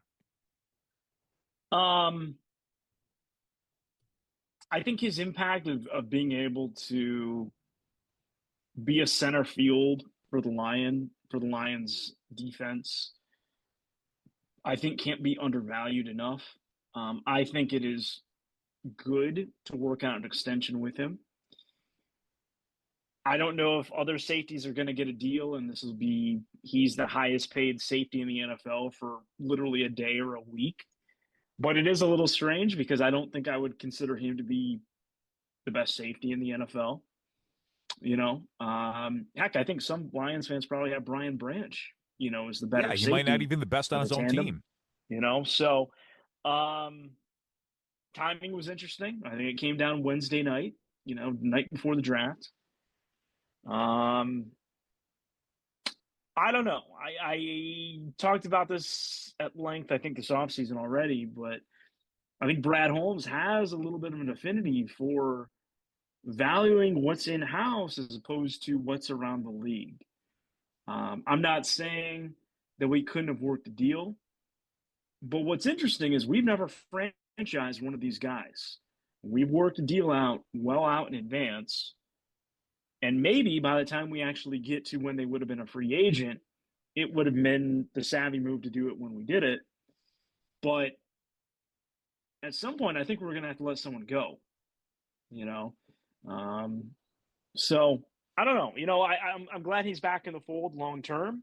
I think his impact of being able to be a center field for the Lions defense, I think can't be undervalued enough. I think it is good to work out an extension with him. I don't know if other safeties are going to get a deal, and he's the highest paid safety in the NFL for literally a day or a week. But it is a little strange because I don't think I would consider him to be the best safety in the NFL. Heck, I think some Lions fans probably have Brian Branch, is the better safety. He might not even the best on his own team. So timing was interesting. I think it came down Wednesday night, night before the draft. I don't know. I talked about this at length, I think, this offseason already, but I think Brad Holmes has a little bit of an affinity for valuing what's in-house as opposed to what's around the league. I'm not saying that we couldn't have worked a deal, but what's interesting is we've never franchised one of these guys. We've worked a deal out well out in advance. And maybe by the time we actually get to when they would have been a free agent, it would have been the savvy move to do it when we did it. But at some point, I think we're going to have to let someone go, So I don't know. I'm glad he's back in the fold long term.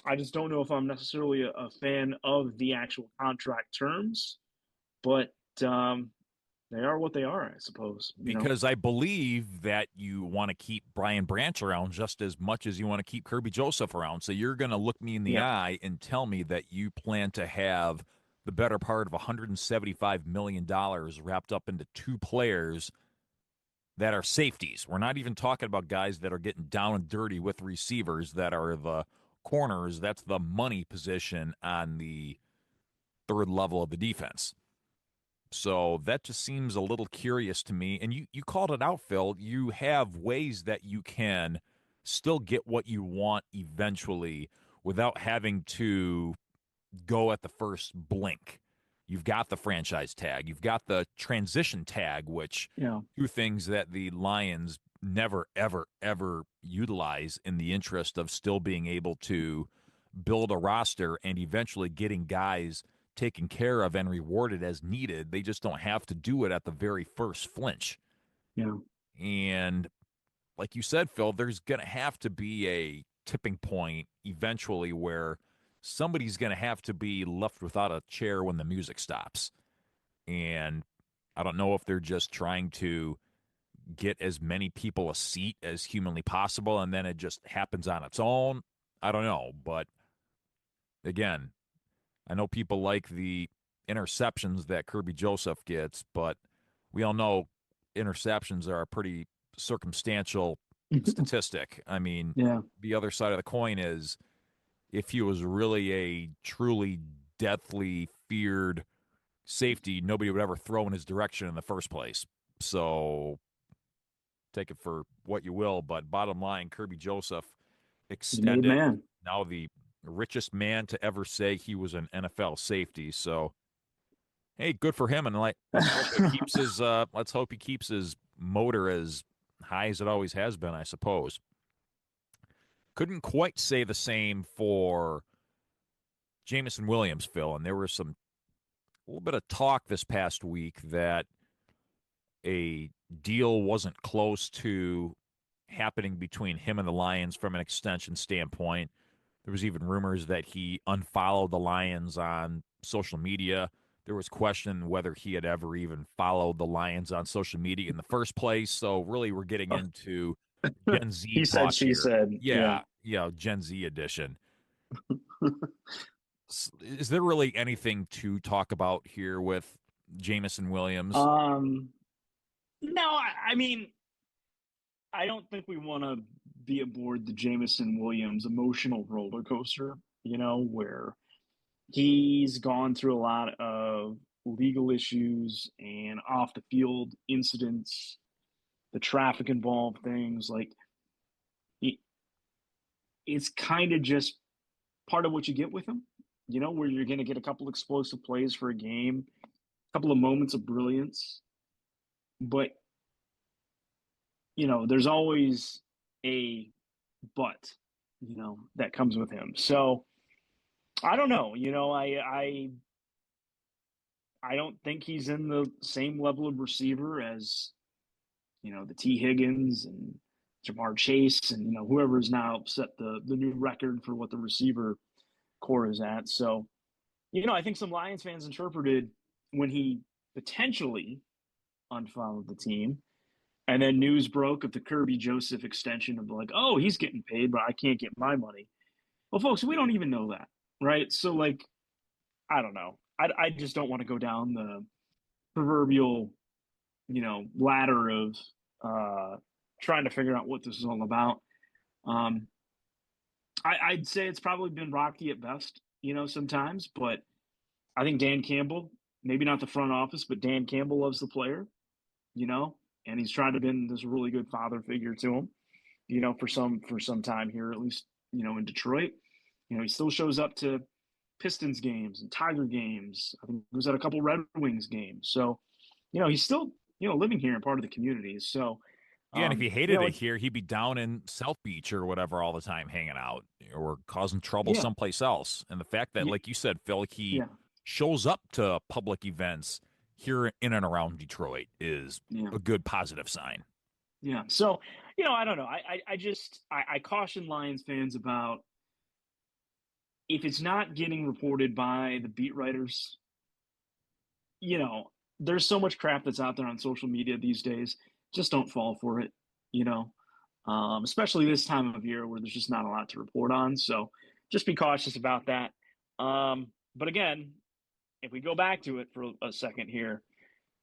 I just don't know if I'm necessarily a fan of the actual contract terms, but they are what they are, I suppose. Because I believe that you want to keep Brian Branch around just as much as you want to keep Kirby Joseph around. So you're going to look me in the eye and tell me that you plan to have the better part of $175 million wrapped up into two players that are safeties. We're not even talking about guys that are getting down and dirty with receivers that are the corners. That's the money position on the third level of the defense. So that just seems a little curious to me. And you called it out, Phil. You have ways that you can still get what you want eventually without having to go at the first blink. You've got the franchise tag. You've got the transition tag, which two things that the Lions never, ever, ever utilize in the interest of still being able to build a roster and eventually getting guys taken care of and rewarded as needed. They just don't have to do it at the very first flinch. Yeah. And like you said, Phil, there's going to have to be a tipping point eventually where somebody's going to have to be left without a chair when the music stops. And I don't know if they're just trying to get as many people a seat as humanly possible and then it just happens on its own. I don't know. But again, I know people like the interceptions that Kirby Joseph gets, but we all know interceptions are a pretty circumstantial statistic. I mean, Yeah. the other side of the coin is if he was really a truly deathly feared safety, nobody would ever throw in his direction in the first place. So take it for what you will, but bottom line, Kirby Joseph He's a made extended, man. now the richest man to ever say he was an NFL safety. So hey, good for him, and let's hope he keeps his motor as high as it always has been, I suppose. Couldn't quite say the same for Jameson Williams, Phil, and there was a little bit of talk this past week that a deal wasn't close to happening between him and the Lions from an extension standpoint. There was even rumors that he unfollowed the Lions on social media. There was question whether he had ever even followed the Lions on social media in the first place. So really, we're getting into Gen Z He said, talk she here. said. Yeah, Gen Z edition. Is there really anything to talk about here with Jameson Williams? No, I mean, I don't think we want to be aboard the Jameson Williams emotional roller coaster, where he's gone through a lot of legal issues and off the field incidents, the traffic involved things. Like, it's kind of just part of what you get with him, where you're going to get a couple explosive plays for a game, a couple of moments of brilliance. But, there's always a but, that comes with him. So I don't know. I don't think he's in the same level of receiver as, the T. Higgins and Jamar Chase and, whoever's now set the new record for what the receiver core is at. So, I think some Lions fans interpreted when he potentially unfollowed the team and then news broke of the Kirby Joseph extension of like, oh, he's getting paid, but I can't get my money. Well, folks, we don't even know that, right? So, like, I don't know. I just don't want to go down the proverbial, ladder of trying to figure out what this is all about. I'd say it's probably been rocky at best, sometimes, but I think Dan Campbell, maybe not the front office, but Dan Campbell loves the player, and he's tried to be this really good father figure to him, for some time here, at least, in Detroit. He still shows up to Pistons games and Tiger games. I think he was at a couple Red Wings games. So, he's still, living here and part of the community. So, yeah, and if he hated it here, he'd be down in South Beach or whatever all the time hanging out or causing trouble someplace else. And the fact that, like you said, Phil, he shows up to public events here in and around Detroit is a good positive sign. Yeah. So, I don't know. I caution Lions fans about if it's not getting reported by the beat writers, there's so much crap that's out there on social media these days. Just don't fall for it, especially this time of year where there's just not a lot to report on. So just be cautious about that. But again, if we go back to it for a second here,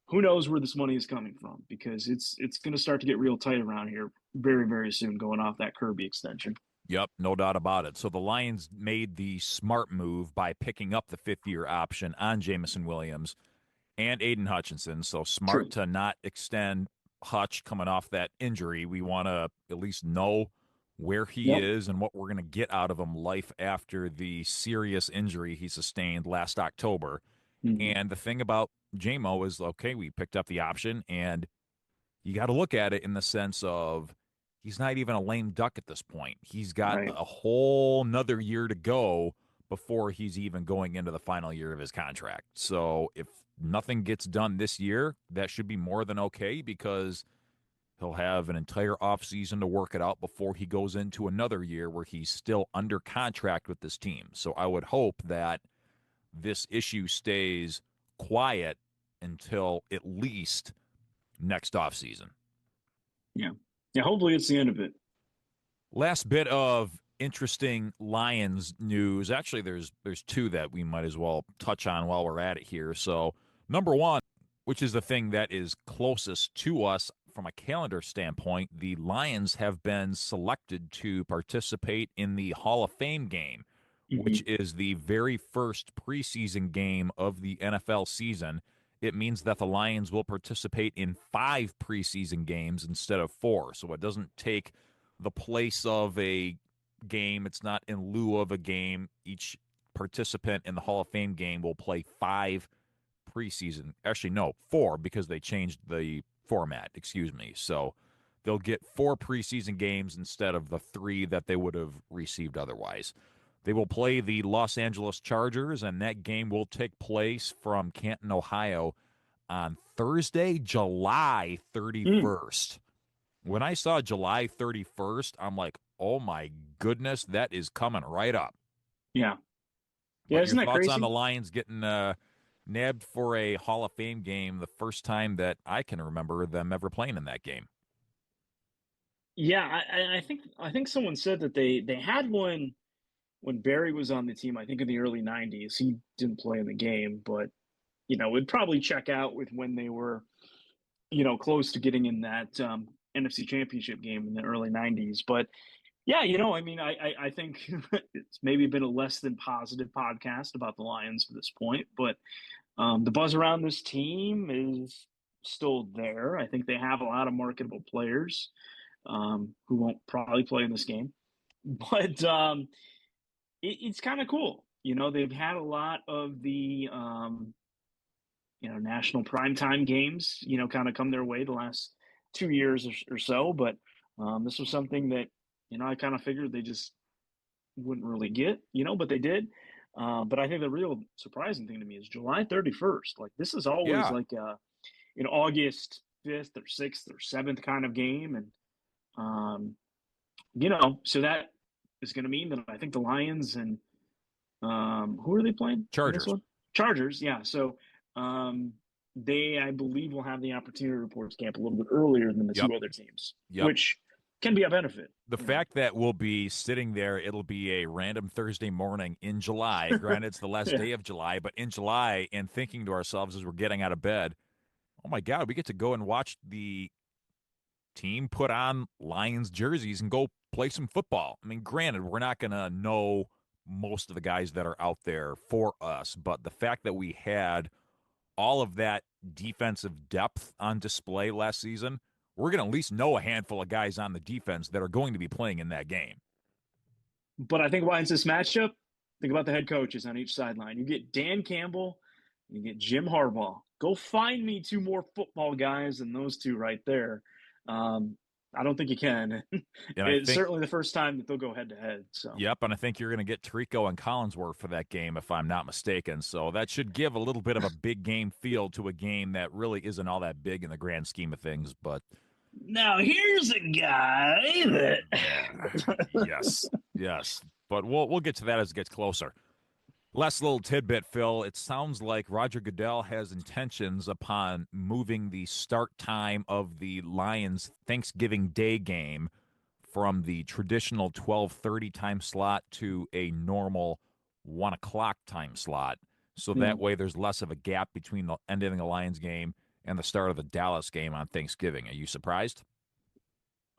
who knows where this money is coming from? Because it's going to start to get real tight around here very, very soon going off that Kirby extension. Yep, no doubt about it. So the Lions made the smart move by picking up the fifth-year option on Jameson Williams and Aiden Hutchinson. So smart to not extend Hutch coming off that injury. We want to at least know where he is and what we're going to get out of him life after the serious injury he sustained last October. Mm-hmm. And the thing about JMO is, okay, we picked up the option, and you got to look at it in the sense of he's not even a lame duck at this point. He's got a whole nother year to go before he's even going into the final year of his contract. So if nothing gets done this year, that should be more than okay because He'll have an entire offseason to work it out before he goes into another year where he's still under contract with this team. So I would hope that this issue stays quiet until at least next offseason. Yeah. Yeah, hopefully it's the end of it. Last bit of interesting Lions news. Actually, there's two that we might as well touch on while we're at it here. So, number one, which is the thing that is closest to us from a calendar standpoint, the Lions have been selected to participate in the Hall of Fame game, which is the very first preseason game of the NFL season. It means that the Lions will participate in 5 preseason games instead of 4. So it doesn't take the place of a game. It's not in lieu of a game. Each participant in the Hall of Fame game will play 5 preseason. Actually, no, 4 because they changed the format. Excuse me. So they'll get 4 preseason games instead of the 3 that they would have received otherwise. They will play the Los Angeles Chargers, and that game will take place from Canton, Ohio on Thursday, July 31st. When I saw July 31st, I'm like, oh my goodness, that is coming right up. Yeah. Yeah, isn't your that thoughts crazy? on the Lions getting nabbed for a Hall of Fame game, the first time that I can remember them ever playing in that game? Yeah, I think someone said that they had one when Barry was on the team, I think in the early 90s. He didn't play in the game, but it'd probably check out with when they were, close to getting in that NFC Championship game in the early 90s. But yeah, I mean, I think it's maybe been a less than positive podcast about the Lions to this point, but the buzz around this team is still there. I think they have a lot of marketable players who won't probably play in this game, but it's kind of cool. They've had a lot of the national primetime games, kind of come their way the last 2 years or so. But this was something that, I kind of figured they just wouldn't really get, but they did. But I think the real surprising thing to me is July 31st. Like, this is always Yeah. like an August 5th or 6th or 7th kind of game. And, so that is going to mean that I think the Lions and who are they playing? Chargers. Chargers, yeah. So they, I believe, will have the opportunity to report to camp a little bit earlier than the 2 other teams, which can be a benefit. The fact that we'll be sitting there, it'll be a random Thursday morning in July. Granted, it's the last day of July, but in July, and thinking to ourselves as we're getting out of bed, oh my God, we get to go and watch the team put on Lions jerseys and go play some football. I mean, granted, we're not going to know most of the guys that are out there for us, but the fact that we had all of that defensive depth on display last season, we're going to at least know a handful of guys on the defense that are going to be playing in that game. But I think why it's this matchup, think about the head coaches on each sideline. You get Dan Campbell, and you get Jim Harbaugh. Go find me 2 more football guys than those 2 right there. I don't think you can. It's certainly the first time that they'll go head to head. So yep, and I think you're going to get Tirico and Collinsworth for that game, if I'm not mistaken. So that should give a little bit of a big game feel to a game that really isn't all that big in the grand scheme of things. But now here's a guy that yes. But we'll get to that as it gets closer. Last little tidbit, Phil. It sounds like Roger Goodell has intentions upon moving the start time of the Lions Thanksgiving Day game from the traditional 12:30 time slot to a normal 1 o'clock time slot. So that way there's less of a gap between the ending of the Lions game and the start of the Dallas game on Thanksgiving. Are you surprised?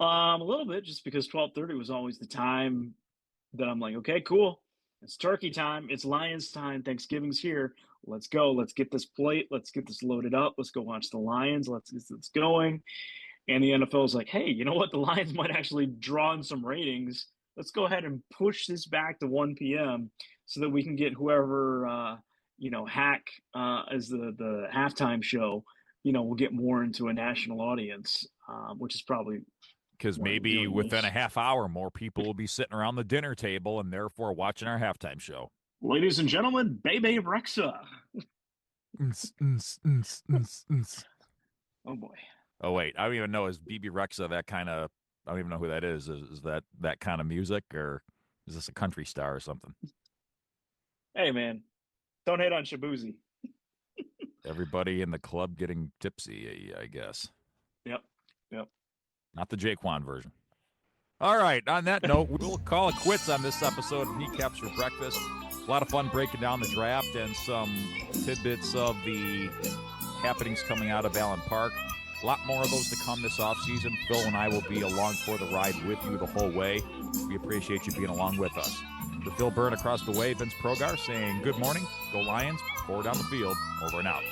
A little bit, just because 12:30 was always the time that I'm like, okay, cool. It's turkey time. It's Lions time. Thanksgiving's here. Let's go. Let's get this plate. Let's get this loaded up. Let's go watch the Lions. Let's get this going. And the NFL is like, hey, you know what? The Lions might actually draw in some ratings. Let's go ahead and push this back to 1 p.m. so that we can get whoever, Hack as the halftime show, we'll get more into a national audience, which is probably – because maybe within a half hour, more people will be sitting around the dinner table and therefore watching our halftime show. Ladies and gentlemen, Bebe Rexha. Oh, boy. Oh wait, I don't even know. Is BB Rexa that kind of? I don't even know who that is. Is that kind of music, or is this a country star or something? Hey, man, don't hate on Shabuzi. Everybody in the club getting tipsy, I guess. Yep. Yep. Not the Jaquan version. All right. On that note, we'll call it quits on this episode of Kneecaps for Breakfast. A lot of fun breaking down the draft and some tidbits of the happenings coming out of Allen Park. A lot more of those to come this offseason. Phil and I will be along for the ride with you the whole way. We appreciate you being along with us. For Phil Byrne across the way, Vince Progar saying good morning, go Lions, forward down the field, over and out.